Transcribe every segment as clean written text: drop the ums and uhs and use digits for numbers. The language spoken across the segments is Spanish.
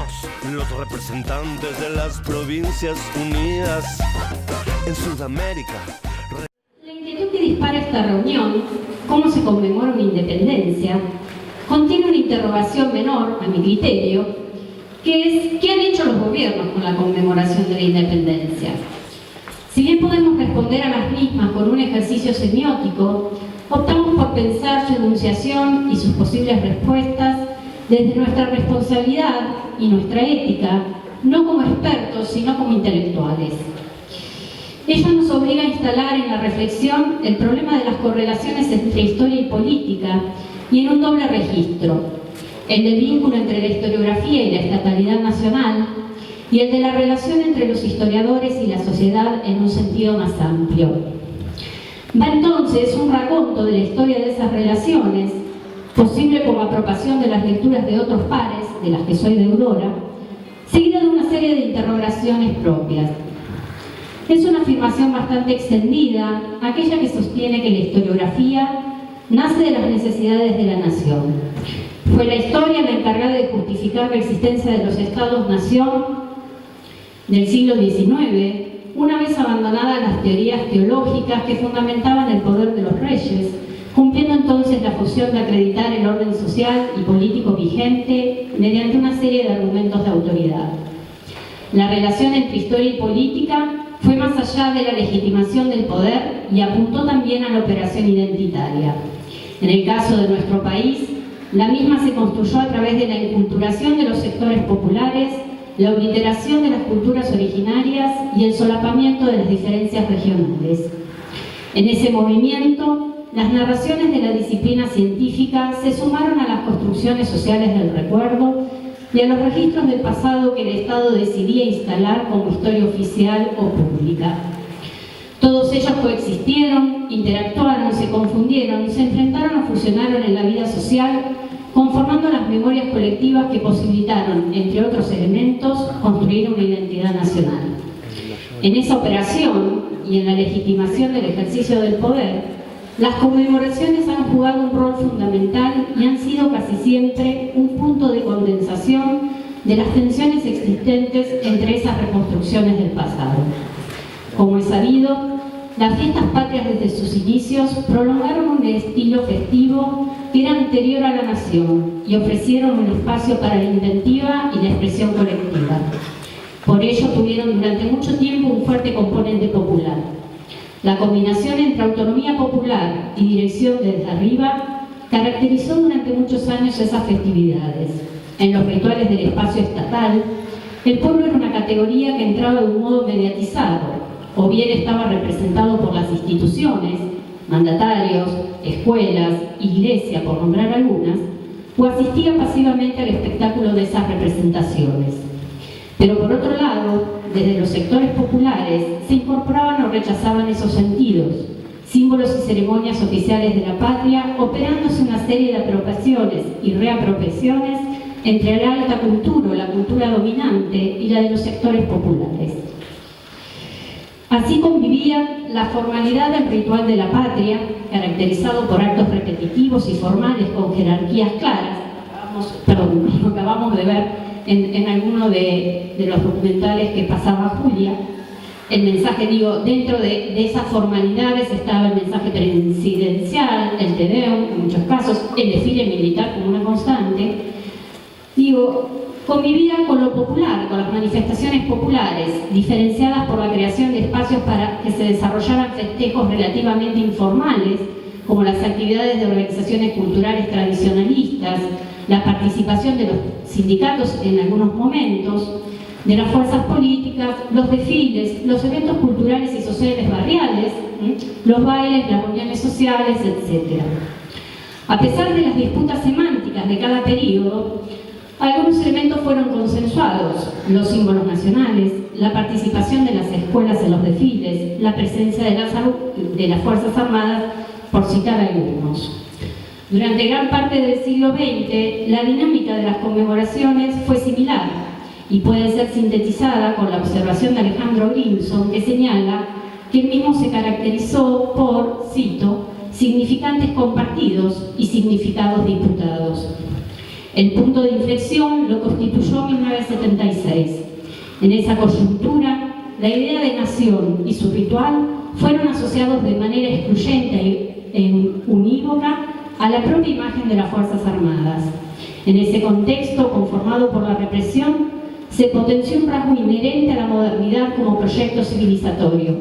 Somos los representantes de las Provincias Unidas en Sudamérica. La inquietud que dispara esta reunión, cómo se conmemora una independencia, contiene una interrogación menor, a mi criterio, que es ¿qué han hecho los gobiernos con la conmemoración de la independencia? Si bien podemos responder a las mismas con un ejercicio semiótico, optamos por pensar su enunciación y sus posibles respuestas desde nuestra responsabilidad y nuestra ética, no como expertos, sino como intelectuales. Ella nos obliga a instalar en la reflexión el problema de las correlaciones entre historia y política y en un doble registro, el del vínculo entre la historiografía y la estatalidad nacional y el de la relación entre los historiadores y la sociedad en un sentido más amplio. Va entonces un raconto de la historia de esas relaciones, posible por la apropiación de las lecturas de otros pares, de las que soy deudora, seguida de una serie de interrogaciones propias. Es una afirmación bastante extendida, aquella que sostiene que la historiografía nace de las necesidades de la nación. Fue la historia la encargada de justificar la existencia de los estados-nación del siglo XIX, una vez abandonadas las teorías teológicas que fundamentaban el poder de los reyes, cumpliendo entonces la función de acreditar el orden social y político vigente mediante una serie de argumentos de autoridad. La relación entre historia y política fue más allá de la legitimación del poder y apuntó también a la operación identitaria. En el caso de nuestro país, la misma se construyó a través de la enculturación de los sectores populares, la obliteración de las culturas originarias y el solapamiento de las diferencias regionales. En ese movimiento, las narraciones de la disciplina científica se sumaron a las construcciones sociales del recuerdo y a los registros del pasado que el Estado decidía instalar como historia oficial o pública. Todos ellos coexistieron, interactuaron, se confundieron, se enfrentaron o fusionaron en la vida social, conformando las memorias colectivas que posibilitaron, entre otros elementos, construir una identidad nacional. En esa operación y en la legitimación del ejercicio del poder, las conmemoraciones han jugado un rol fundamental y han sido casi siempre un punto de condensación de las tensiones existentes entre esas reconstrucciones del pasado. Como es sabido, las fiestas patrias desde sus inicios prolongaron un estilo festivo que era anterior a la nación y ofrecieron un espacio para la inventiva y la expresión colectiva. Por ello tuvieron durante mucho tiempo un fuerte componente popular. La combinación entre autonomía popular y dirección desde arriba caracterizó durante muchos años esas festividades. En los rituales del espacio estatal, el pueblo era una categoría que entraba de un modo mediatizado, o bien estaba representado por las instituciones, mandatarios, escuelas, iglesia, por nombrar algunas, o asistía pasivamente al espectáculo de esas representaciones. Pero por otro lado, desde los sectores populares se incorporaban o rechazaban esos sentidos, símbolos y ceremonias oficiales de la patria, operándose una serie de apropiaciones y reapropiaciones entre la alta cultura o la cultura dominante y la de los sectores populares. Así convivían la formalidad del ritual de la patria, caracterizado por actos repetitivos y formales con jerarquías claras, lo acabamos de ver en alguno de los documentales que pasaba Julia. El mensaje, dentro de esas formalidades estaba el mensaje presidencial, el Te Deum, en muchos casos, el desfile militar como una constante. Convivía con lo popular, con las manifestaciones populares, diferenciadas por la creación de espacios para que se desarrollaran festejos relativamente informales, como las actividades de organizaciones culturales tradicionalistas, la participación de los sindicatos en algunos momentos, de las fuerzas políticas, los desfiles, los eventos culturales y sociales barriales, los bailes, las reuniones sociales, etc. A pesar de las disputas semánticas de cada periodo, algunos elementos fueron consensuados: los símbolos nacionales, la participación de las escuelas en los desfiles, la presencia de las Fuerzas Armadas, por citar algunos. Durante gran parte del siglo XX, la dinámica de las conmemoraciones fue similar y puede ser sintetizada con la observación de Alejandro Grimson, que señala que el mismo se caracterizó por, cito, significantes compartidos y significados disputados. El punto de inflexión lo constituyó en 1975 En esa coyuntura, la idea de nación y su ritual fueron asociados de manera excluyente e unívoca a la propia imagen de las Fuerzas Armadas. En ese contexto, conformado por la represión, se potenció un rasgo inherente a la modernidad como proyecto civilizatorio: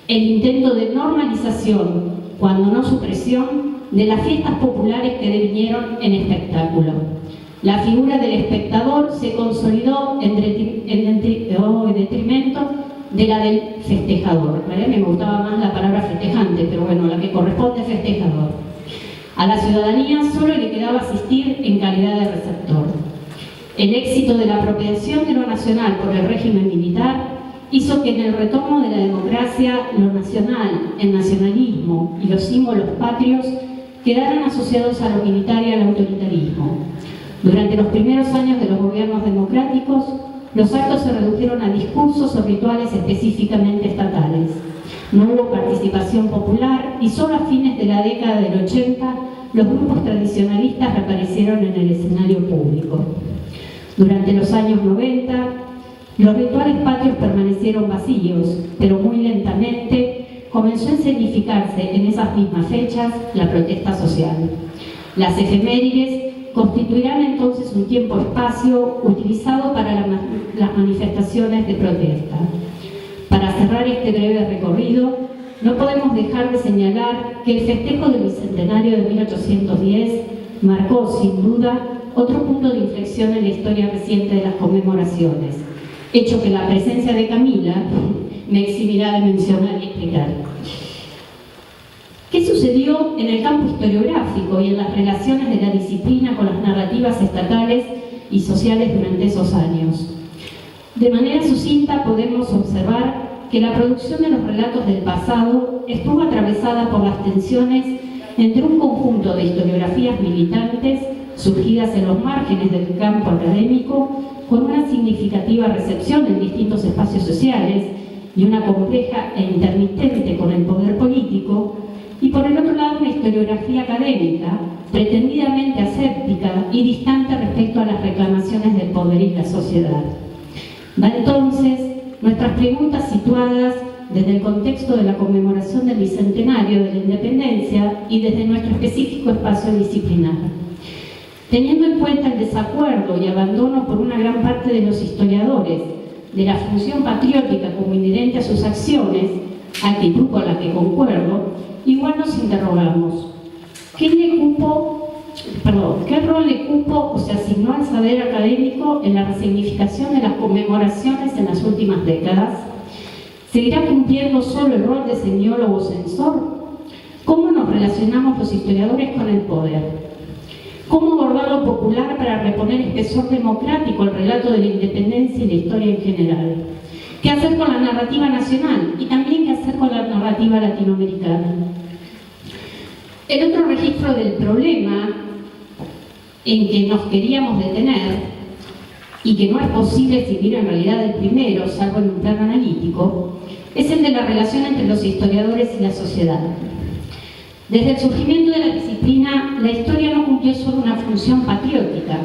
el intento de normalización, cuando no supresión, de las fiestas populares que devinieron en espectáculo. La figura del espectador se consolidó en detrimento de la del festejador. ¿Vale? Me gustaba más la palabra festejante, pero bueno, la que corresponde a festejador. A la ciudadanía solo le quedaba asistir en calidad de receptor. El éxito de la apropiación de lo nacional por el régimen militar hizo que en el retorno de la democracia lo nacional, el nacionalismo y los símbolos patrios quedaran asociados a lo militar y al autoritarismo. Durante los primeros años de los gobiernos democráticos, los actos se redujeron a discursos o rituales específicamente estatales. No hubo participación popular y solo a fines de la década del 80 los grupos tradicionalistas reaparecieron en el escenario público. Durante los años 90, los rituales patrios permanecieron vacíos, pero muy lentamente comenzó a escenificarse en esas mismas fechas la protesta social. Las efemérides constituirán entonces un tiempo-espacio utilizado para las manifestaciones de protesta. Para cerrar este breve recorrido, no podemos dejar de señalar que el festejo del Bicentenario de 1810 marcó, sin duda, otro punto de inflexión en la historia reciente de las conmemoraciones, hecho que la presencia de Camila me eximirá de mencionar y explicar. ¿Qué sucedió en el campo historiográfico y en las relaciones de la disciplina con las narrativas estatales y sociales durante esos años? De manera sucinta podemos observar que la producción de los relatos del pasado estuvo atravesada por las tensiones entre un conjunto de historiografías militantes surgidas en los márgenes del campo académico, con una significativa recepción en distintos espacios sociales y una compleja e intermitente con el poder político, y por el otro lado una historiografía académica pretendidamente aséptica y distante respecto a las reclamaciones del poder y la sociedad. Da entonces nuestras preguntas situadas desde el contexto de la conmemoración del Bicentenario de la Independencia y desde nuestro específico espacio disciplinar. Teniendo en cuenta el desacuerdo y abandono por una gran parte de los historiadores de la función patriótica como inherente a sus acciones, actitud con la que concuerdo, igual nos interrogamos: ¿qué rol le cupo o se asignó al saber académico en la resignificación de las conmemoraciones en las últimas décadas? ¿Seguirá cumpliendo solo el rol de semiólogo censor? ¿Cómo nos relacionamos los historiadores con el poder? ¿Cómo abordar lo popular para reponer espesor democrático al relato de la independencia y la historia en general? ¿Qué hacer con la narrativa nacional? Y también qué hacer con la narrativa latinoamericana. El otro registro del problema en que nos queríamos detener, y que no es posible seguir en realidad el primero, salvo en un plano analítico, es el de la relación entre los historiadores y la sociedad. Desde el surgimiento de la disciplina, la historia no cumplió solo una función patriótica,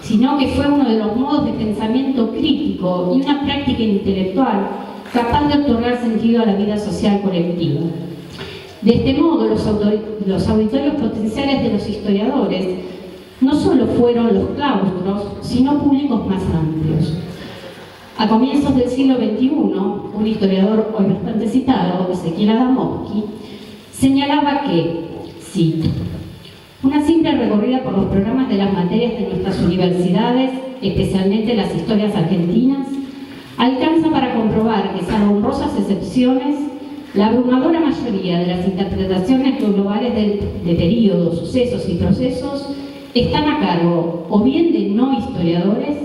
sino que fue uno de los modos de pensamiento crítico y una práctica intelectual capaz de otorgar sentido a la vida social colectiva. De este modo, los auditorios potenciales de los historiadores no solo fueron los claustros, sino públicos más amplios. A comienzos del siglo XXI, un historiador hoy bastante citado, Ezequiel Adamowski, señalaba que, cito, una simple recorrida por los programas de las materias de nuestras universidades, especialmente las historias argentinas, alcanza para comprobar que, salvo honrosas excepciones, la abrumadora mayoría de las interpretaciones globales de periodos, sucesos y procesos están a cargo o bien de no historiadores,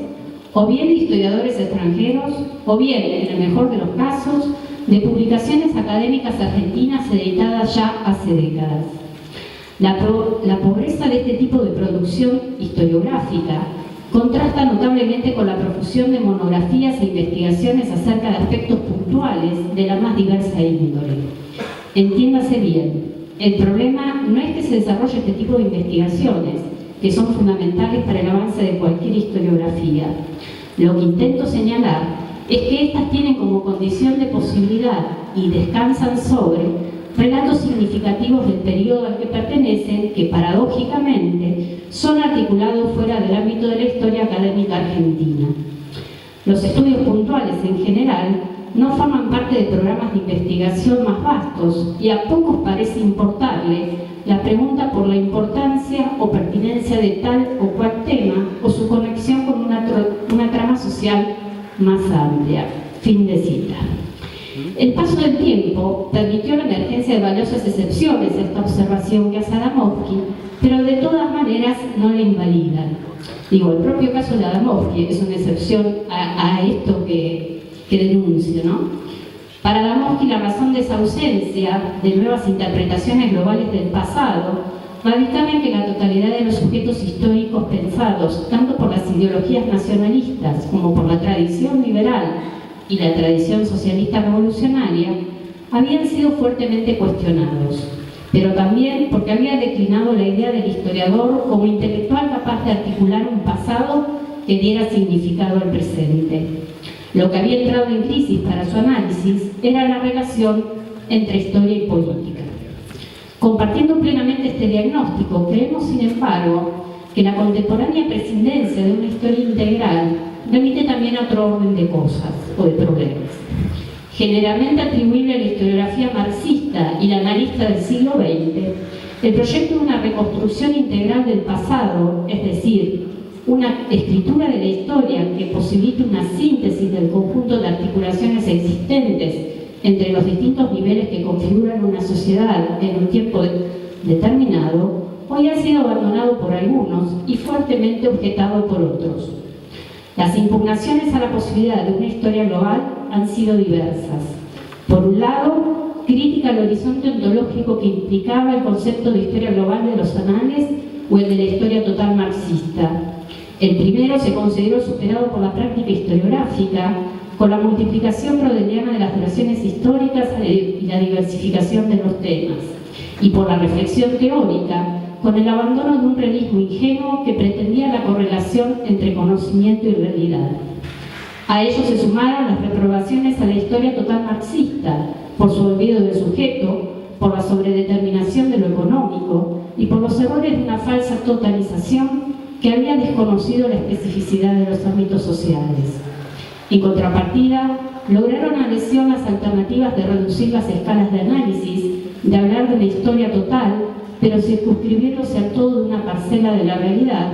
o bien de historiadores extranjeros, o bien, en el mejor de los casos, de publicaciones académicas argentinas editadas ya hace décadas. La pobreza de este tipo de producción historiográfica contrasta notablemente con la profusión de monografías e investigaciones acerca de aspectos puntuales de la más diversa índole. Entiéndase bien, el problema no es que se desarrolle este tipo de investigaciones, que son fundamentales para el avance de cualquier historiografía. Lo que intento señalar es que éstas tienen como condición de posibilidad y descansan sobre relatos significativos del periodo al que pertenecen, que paradójicamente son articulados fuera del ámbito de la historia académica argentina. Los estudios puntuales en general no forman parte de programas de investigación más vastos y a pocos parece importarle la pregunta por la importancia o pertinencia de tal o cual tema o su conexión con una trama social más amplia. Fin de cita. El paso del tiempo permitió la emergencia de valiosas excepciones a esta observación que hace Adamovsky, pero de todas maneras no la invalidan. Digo, el propio caso de Adamovsky es una excepción a esto que denuncio, ¿no? Para Adamovsky, la razón de esa ausencia de nuevas interpretaciones globales del pasado radicaba en que la totalidad de los sujetos históricos pensados, tanto por las ideologías nacionalistas como por la tradición liberal y la tradición socialista revolucionaria, habían sido fuertemente cuestionados, pero también porque había declinado la idea del historiador como intelectual capaz de articular un pasado que diera significado al presente. Lo que había entrado en crisis para su análisis era la relación entre historia y política. Compartiendo plenamente este diagnóstico, creemos, sin embargo, que la contemporánea prescindencia de una historia integral remite también a otro orden de cosas o de problemas. Generalmente atribuible a la historiografía marxista y la analista del siglo XX, el proyecto de una reconstrucción integral del pasado, es decir, una escritura de la historia que posibilite una síntesis del conjunto de articulaciones existentes entre los distintos niveles que configuran una sociedad en un tiempo determinado, hoy ha sido abandonado por algunos y fuertemente objetado por otros. Las impugnaciones a la posibilidad de una historia global han sido diversas. Por un lado, crítica al horizonte ontológico que implicaba el concepto de historia global de los anales o el de la historia total marxista. El primero se consideró superado por la práctica historiográfica, con la multiplicación brodeliana de las duraciones históricas y la diversificación de los temas, y por la reflexión teórica, con el abandono de un realismo ingenuo que pretendía la correlación entre conocimiento y realidad. A ello se sumaron las reprobaciones a la historia total marxista, por su olvido del sujeto, por la sobredeterminación de lo económico y por los errores de una falsa totalización que había desconocido la especificidad de los ámbitos sociales. En contrapartida, lograron adhesión las alternativas de reducir las escalas de análisis, de hablar de la historia total, pero circunscribiéndose al todo de una parcela de la realidad,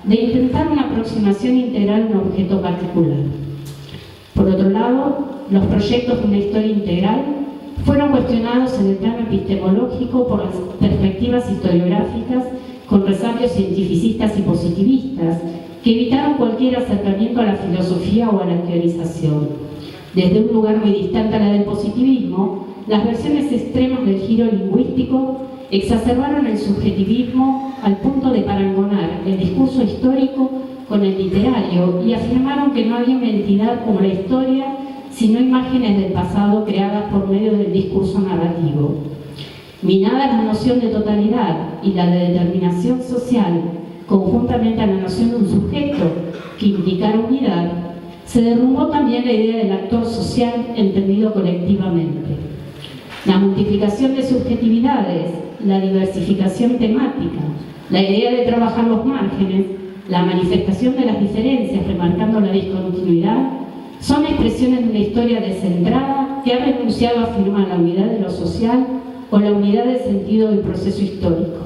de intentar una aproximación integral a un objeto particular. Por otro lado, los proyectos de una historia integral fueron cuestionados en el plano epistemológico por las perspectivas historiográficas con resabios cientificistas y positivistas que evitaron cualquier acercamiento a la filosofía o a la teorización. Desde un lugar muy distante a la del positivismo, las versiones extremas del giro lingüístico exacerbaron el subjetivismo al punto de parangonar el discurso histórico con el literario y afirmaron que no había una entidad como la historia, sino imágenes del pasado creadas por medio del discurso narrativo. Minada la noción de totalidad y la de determinación social, conjuntamente a la noción de un sujeto que implicara unidad, se derrumbó también la idea del actor social entendido colectivamente. La multiplicación de subjetividades, la diversificación temática, la idea de trabajar los márgenes, la manifestación de las diferencias remarcando la discontinuidad, son expresiones de una historia descentrada que ha renunciado a afirmar la unidad de lo social o la unidad del sentido del proceso histórico,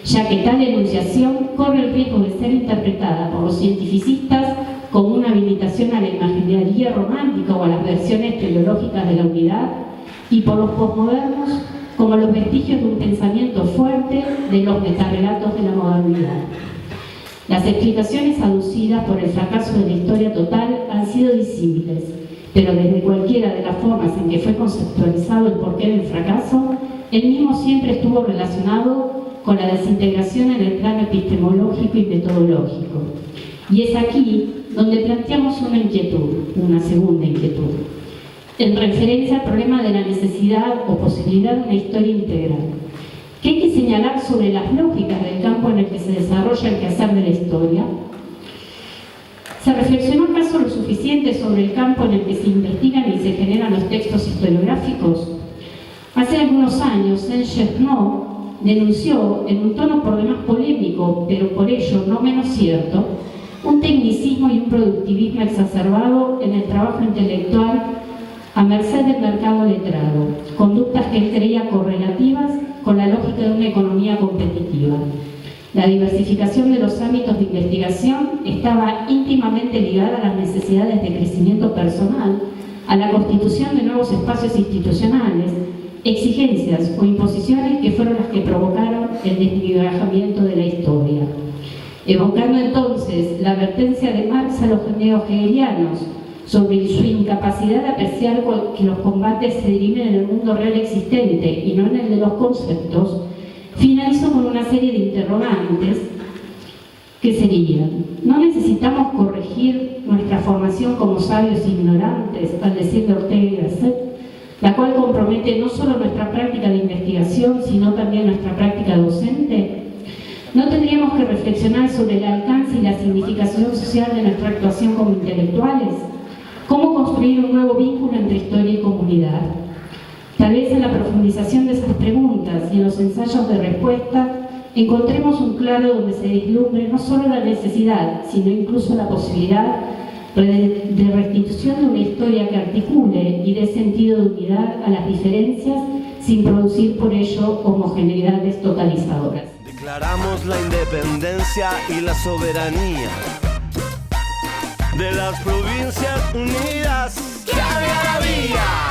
ya que tal enunciación corre el riesgo de ser interpretada por los cientificistas como una habilitación a la imaginería romántica o a las versiones teleológicas de la unidad, y por los posmodernos como los vestigios de un pensamiento fuerte de los metarrelatos de la modernidad. Las explicaciones aducidas por el fracaso de la historia total han sido disímiles, pero desde cualquiera de las formas en que fue conceptualizado el porqué del fracaso, el mismo siempre estuvo relacionado con la desintegración en el plano epistemológico y metodológico. Y es aquí donde planteamos una segunda inquietud, en referencia al problema de la necesidad o posibilidad de una historia integral. ¿Qué hay que señalar sobre las lógicas del campo en el que se desarrolla el quehacer de la historia? Se reflexionó acaso acaso lo suficiente sobre el campo en el que se investigan y se generan los textos historiográficos? Hace algunos años, Saint Germain denunció, en un tono por demás polémico, pero por ello no menos cierto, un tecnicismo y un productivismo exacerbado en el trabajo intelectual a merced del mercado letrado, conductas que él creía correlativas con la lógica de una economía competitiva. La diversificación de los ámbitos de investigación estaba íntimamente ligada a las necesidades de crecimiento personal, a la constitución de nuevos espacios institucionales, exigencias o imposiciones que fueron las que provocaron el desmigrajamiento de la historia. Evocando entonces la advertencia de Marx a los neo-hegelianos sobre su incapacidad de apreciar que los combates se dirimen en el mundo real existente y no en el de los conceptos, finalizo con una serie de interrogantes que serían: ¿no necesitamos corregir nuestra formación como sabios ignorantes, al decir de Ortega y Gasset, la cual compromete no solo nuestra práctica de investigación, sino también nuestra práctica docente? ¿No tendríamos que reflexionar sobre el alcance y la significación social de nuestra actuación como intelectuales? ¿Cómo construir un nuevo vínculo entre historia y comunidad? Tal vez en la profundización de esas preguntas y en los ensayos de respuesta encontremos un claro donde se vislumbre no solo la necesidad, sino incluso la posibilidad de restitución de una historia que articule y dé sentido de unidad a las diferencias sin producir por ello homogeneidades totalizadoras. Declaramos la independencia y la soberanía de las Provincias Unidas. ¡Que había la vía!